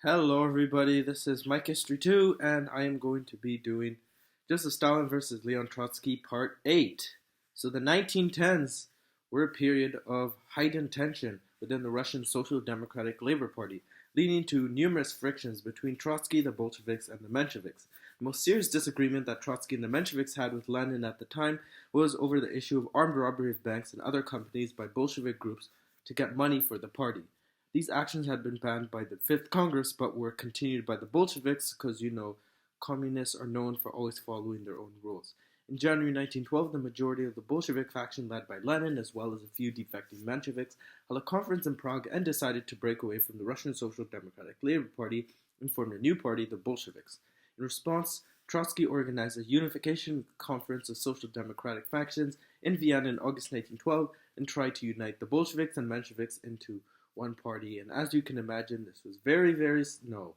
Hello, everybody. This is Mike History 2, and I am going to be doing Joseph Stalin versus Leon Trotsky Part 8. So, the 1910s were a period of heightened tension within the Russian Social Democratic Labor Party, leading to numerous frictions between Trotsky, the Bolsheviks, and the Mensheviks. The most serious disagreement that Trotsky and the Mensheviks had with Lenin at the time was over the issue of armed robbery of banks and other companies by Bolshevik groups to get money for the party. These actions had been banned by the Fifth Congress but were continued by the Bolsheviks because, communists are known for always following their own rules. In January 1912, the majority of the Bolshevik faction led by Lenin, as well as a few defecting Mensheviks, held a conference in Prague and decided to break away from the Russian Social Democratic Labor Party and form a new party, the Bolsheviks. In response, Trotsky organized a unification conference of social democratic factions in Vienna in August 1912 and tried to unite the Bolsheviks and Mensheviks into one party, and as you can imagine, this was very no.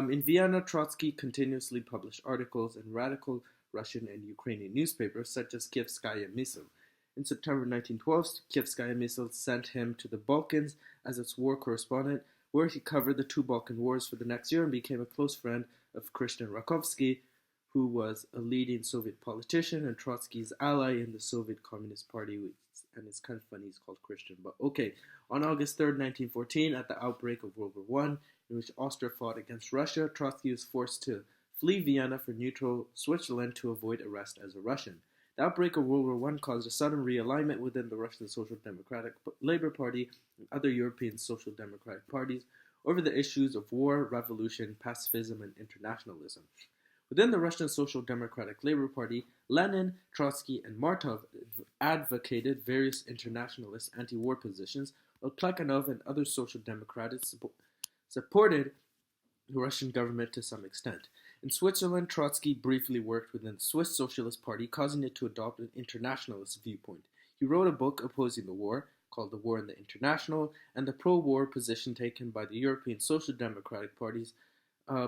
In Vienna, Trotsky continuously published articles in radical Russian and Ukrainian newspapers such as Kievskaya Misl. In September 1912, Kievskaya Misl sent him to the Balkans as its war correspondent, where he covered the two Balkan wars for the next year and became a close friend of Christian Rakovsky, who was a leading Soviet politician and Trotsky's ally in the Soviet Communist Party. And it's kind of funny he's called Christian, but okay. On August 3rd, 1914, at the outbreak of World War I, in which Austria fought against Russia, Trotsky was forced to flee Vienna for neutral Switzerland to avoid arrest as a Russian. The outbreak of World War I caused a sudden realignment within the Russian Social Democratic Labor Party and other European social democratic parties over the issues of war, revolution, pacifism, and internationalism. Within the Russian Social Democratic Labor Party, Lenin, Trotsky, and Martov advocated various internationalist anti-war positions, while Plekhanov and other social democrats supported the Russian government to some extent. In Switzerland, Trotsky briefly worked within the Swiss Socialist Party, causing it to adopt an internationalist viewpoint. He wrote a book opposing the war, called The War and the International, and the pro-war position taken by the European Social Democratic parties,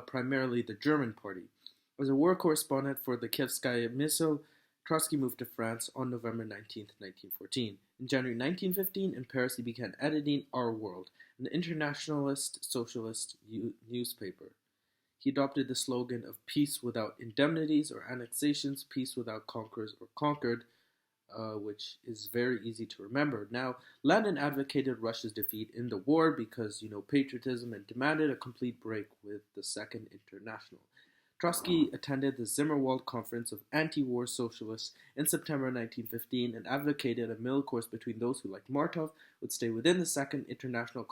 primarily the German Party. As a war correspondent for the Kievskaya Misl, Trotsky moved to France on November 19, 1914. In January 1915, in Paris, he began editing Our World, an internationalist socialist newspaper. He adopted the slogan of peace without indemnities or annexations, peace without conquerors or conquered, which is very easy to remember. Now, Lenin advocated Russia's defeat in the war because, patriotism, and demanded a complete break with the Second International. Trotsky attended the Zimmerwald Conference of Anti-War Socialists in September 1915 and advocated a middle course between those who, like Martov, would stay within the Second International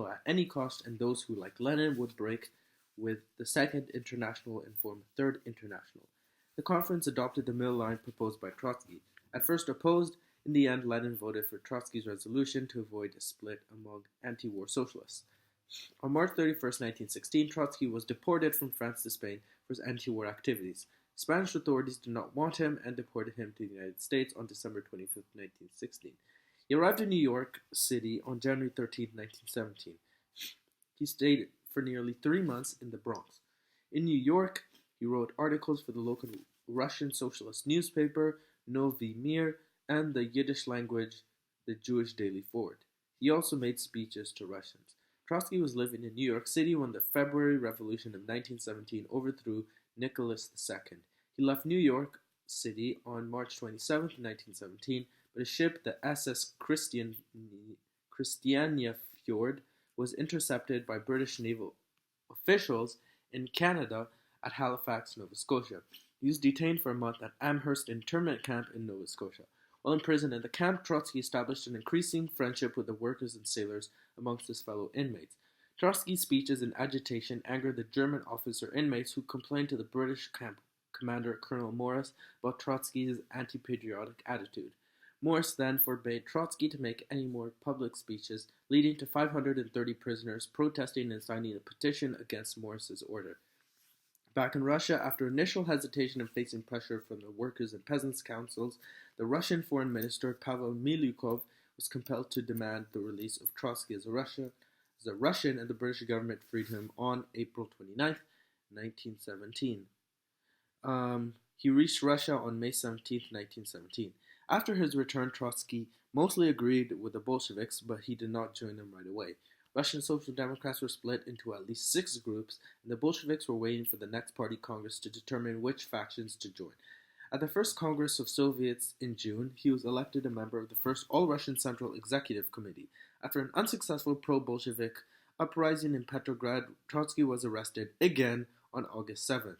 at any cost, and those who, like Lenin, would break with the Second International and form a Third International. The conference adopted the middle line proposed by Trotsky. At first opposed, in the end, Lenin voted for Trotsky's resolution to avoid a split among anti-war socialists. On March 31, 1916, Trotsky was deported from France to Spain for his anti-war activities. Spanish authorities did not want him and deported him to the United States on December 25, 1916. He arrived in New York City on January 13, 1917. He stayed for nearly 3 months in the Bronx. In New York, he wrote articles for the local Russian socialist newspaper, Novy Mir, and the Yiddish language, the Jewish Daily Forward. He also made speeches to Russians. Trotsky was living in New York City when the February Revolution of 1917 overthrew Nicholas II. He left New York City on March 27, 1917, but a ship, the SS Christiania Fjord, was intercepted by British naval officials in Canada at Halifax, Nova Scotia. He was detained for a month at Amherst internment camp in Nova Scotia. While in prison in the camp, Trotsky established an increasing friendship with the workers and sailors amongst his fellow inmates. Trotsky's speeches and agitation angered the German officer inmates who complained to the British camp commander Colonel Morris about Trotsky's anti-patriotic attitude. Morris then forbade Trotsky to make any more public speeches, leading to 530 prisoners protesting and signing a petition against Morris's order. Back in Russia, after initial hesitation and facing pressure from the workers' and peasants' councils, the Russian foreign minister Pavel Milyukov was compelled to demand the release of Trotsky as a Russian, and the British government freed him on April 29, 1917. He reached Russia on May 17, 1917. After his return, Trotsky mostly agreed with the Bolsheviks, but he did not join them right away. Russian Social Democrats were split into at least 6 groups, and the Bolsheviks were waiting for the next party congress to determine which factions to join. At the first Congress of Soviets in June, he was elected a member of the first All-Russian Central Executive Committee. After an unsuccessful pro-Bolshevik uprising in Petrograd, Trotsky was arrested again on August 7,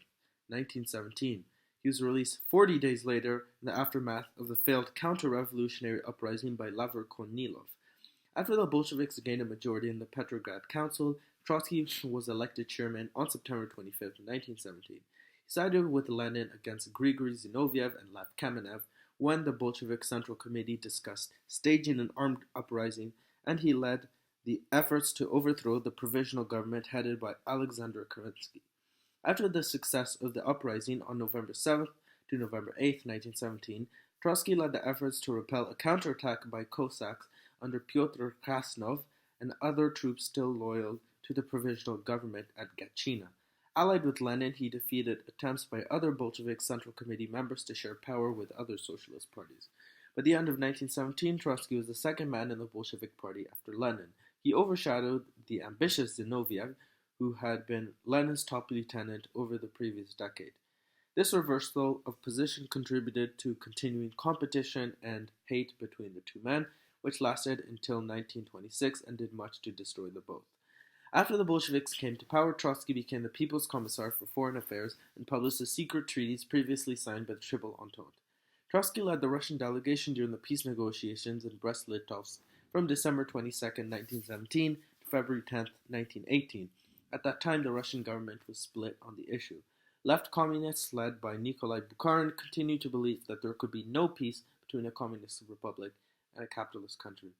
1917. He was released 40 days later in the aftermath of the failed counter-revolutionary uprising by Lavr Kornilov. After the Bolsheviks gained a majority in the Petrograd Council, Trotsky was elected chairman on September 25, 1917. He sided with Lenin against Grigory Zinoviev and Lev Kamenev when the Bolshevik Central Committee discussed staging an armed uprising, and he led the efforts to overthrow the provisional government headed by Alexander Kerensky. After the success of the uprising on November 7th to November 8, 1917, Trotsky led the efforts to repel a counterattack by Cossacks under Pyotr Krasnov and other troops still loyal to the provisional government at Gatchina. Allied with Lenin, he defeated attempts by other Bolshevik Central Committee members to share power with other socialist parties. By the end of 1917, Trotsky was the second man in the Bolshevik Party after Lenin. He overshadowed the ambitious Zinoviev, who had been Lenin's top lieutenant over the previous decade. This reversal of position contributed to continuing competition and hate between the two men, which lasted until 1926 and did much to destroy the both. After the Bolsheviks came to power, Trotsky became the People's Commissar for Foreign Affairs and published the secret treaties previously signed by the Triple Entente. Trotsky led the Russian delegation during the peace negotiations in Brest-Litovsk from December 22, 1917 to February 10, 1918. At that time, the Russian government was split on the issue. Left communists, led by Nikolai Bukharin, continued to believe that there could be no peace between a communist republic and a capitalist country,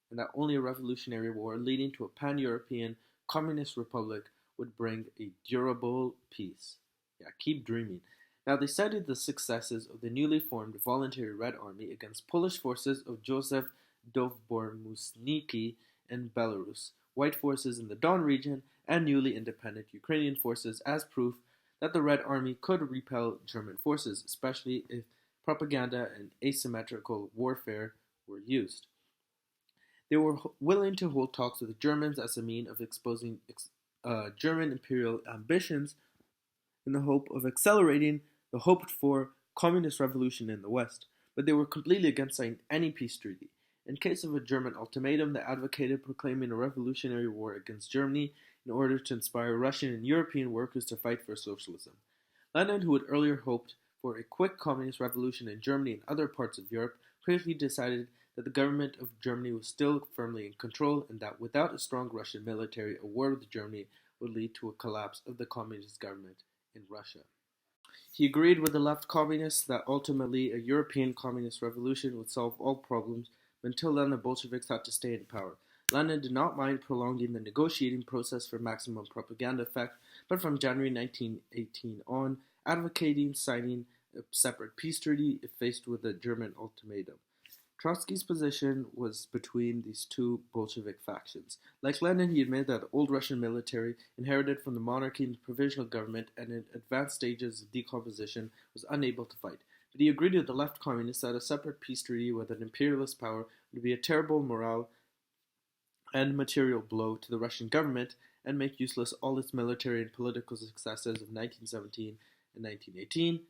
and that only a revolutionary war leading to a pan-European communist republic would bring a durable peace. Yeah, keep dreaming. Now, they cited the successes of the newly formed Voluntary Red Army against Polish forces of Joseph Dowbor-Muśnicki in Belarus, white forces in the Don region, and newly independent Ukrainian forces as proof that the Red Army could repel German forces, especially if propaganda and asymmetrical warfare were used. They were willing to hold talks with the Germans as a means of exposing German imperial ambitions in the hope of accelerating the hoped-for communist revolution in the West, but they were completely against signing any peace treaty. In case of a German ultimatum, they advocated proclaiming a revolutionary war against Germany in order to inspire Russian and European workers to fight for socialism. Lenin, who had earlier hoped for a quick communist revolution in Germany and other parts of Europe, quickly decided that the government of Germany was still firmly in control and that without a strong Russian military, a war with Germany would lead to a collapse of the communist government in Russia. He agreed with the left communists that ultimately a European communist revolution would solve all problems, but until then the Bolsheviks had to stay in power. Lenin did not mind prolonging the negotiating process for maximum propaganda effect, but from January 1918 on, advocating signing a separate peace treaty if faced with a German ultimatum. Trotsky's position was between these two Bolshevik factions. Like Lenin, he admitted that the old Russian military, inherited from the monarchy and the provisional government and in advanced stages of decomposition, was unable to fight. But he agreed with the left communists that a separate peace treaty with an imperialist power would be a terrible morale and material blow to the Russian government and make useless all its military and political successes of 1917 and 1918,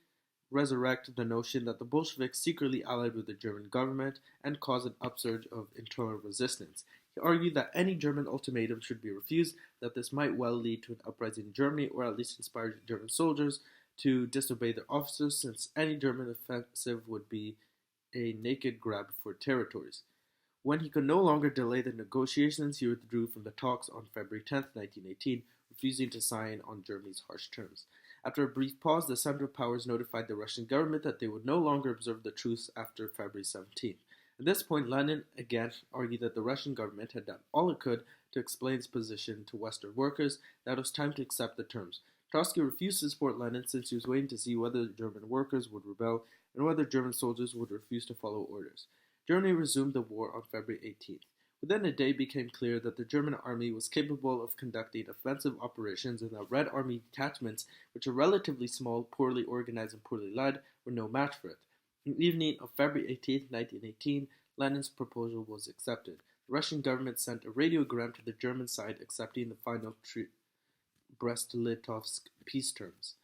resurrect the notion that the Bolsheviks secretly allied with the German government and caused an upsurge of internal resistance. He argued that any German ultimatum should be refused, that this might well lead to an uprising in Germany or at least inspire German soldiers to disobey their officers, since any German offensive would be a naked grab for territories. When he could no longer delay the negotiations, he withdrew from the talks on February 10, 1918, refusing to sign on Germany's harsh terms. After a brief pause, the Central Powers notified the Russian government that they would no longer observe the truce after February 17th. At this point, Lenin again argued that the Russian government had done all it could to explain its position to Western workers, that it was time to accept the terms. Trotsky refused to support Lenin since he was waiting to see whether the German workers would rebel and whether German soldiers would refuse to follow orders. Germany resumed the war on February 18th. Within a day, it became clear that the German army was capable of conducting offensive operations and that Red Army detachments, which are relatively small, poorly organized, and poorly led, were no match for it. On the evening of February 18, 1918, Lenin's proposal was accepted. The Russian government sent a radiogram to the German side accepting the final Brest-Litovsk peace terms.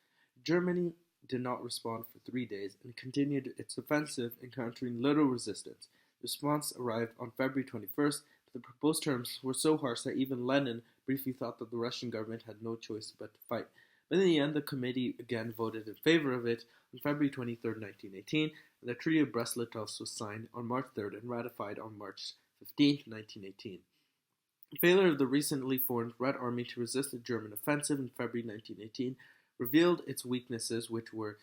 Germany did not respond for 3 days and continued its offensive, encountering little resistance. The response arrived on February 21st, but the proposed terms were so harsh that even Lenin briefly thought that the Russian government had no choice but to fight. But in the end, the committee again voted in favor of it on February 23, 1918, and the Treaty of Brest-Litovsk was signed on March 3rd and ratified on March 15, 1918. The failure of the recently formed Red Army to resist the German offensive in February 1918 revealed its weaknesses, which were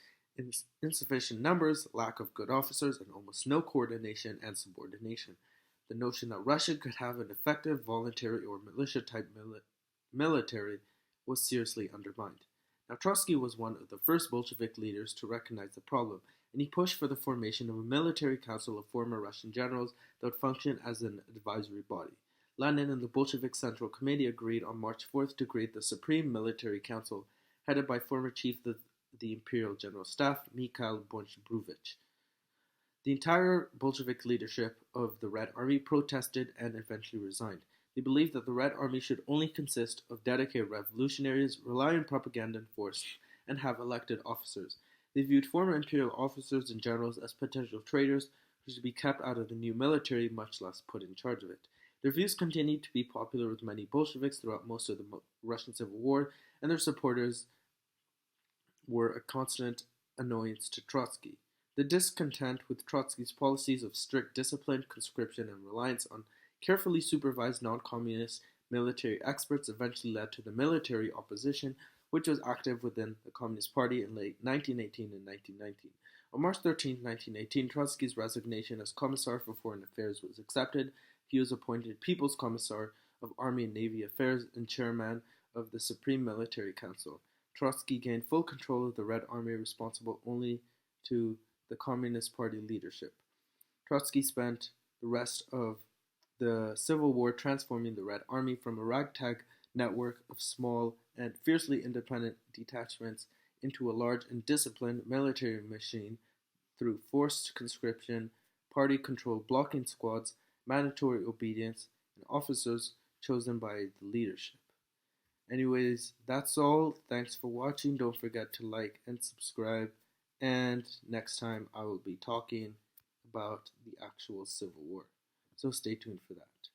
insufficient numbers, lack of good officers, and almost no coordination and subordination. The notion that Russia could have an effective voluntary or militia-type military was seriously undermined. Now, Trotsky was one of the first Bolshevik leaders to recognize the problem, and he pushed for the formation of a military council of former Russian generals that would function as an advisory body. Lenin and the Bolshevik Central Committee agreed on March 4th to create the Supreme Military Council, headed by former Chief of the Imperial General Staff, Mikhail Bonch-Bruvich. The entire Bolshevik leadership of the Red Army protested and eventually resigned. They believed that the Red Army should only consist of dedicated revolutionaries, rely on propaganda and force, and have elected officers. They viewed former imperial officers and generals as potential traitors who should be kept out of the new military, much less put in charge of it. Their views continued to be popular with many Bolsheviks throughout most of the Russian Civil War, and their supporters were a constant annoyance to Trotsky. The discontent with Trotsky's policies of strict discipline, conscription, and reliance on carefully supervised non-communist military experts eventually led to the military opposition, which was active within the Communist Party in late 1918 and 1919. On March 13, 1918, Trotsky's resignation as Commissar for Foreign Affairs was accepted. He was appointed People's Commissar of Army and Navy Affairs and Chairman of the Supreme Military Council. Trotsky gained full control of the Red Army, responsible only to the Communist Party leadership. Trotsky spent the rest of the Civil War transforming the Red Army from a ragtag network of small and fiercely independent detachments into a large and disciplined military machine through forced conscription, party-controlled blocking squads, mandatory obedience, and officers chosen by the leadership. Anyways, that's all. Thanks for watching. Don't forget to like and subscribe. And next time I will be talking about the actual Civil War. So stay tuned for that.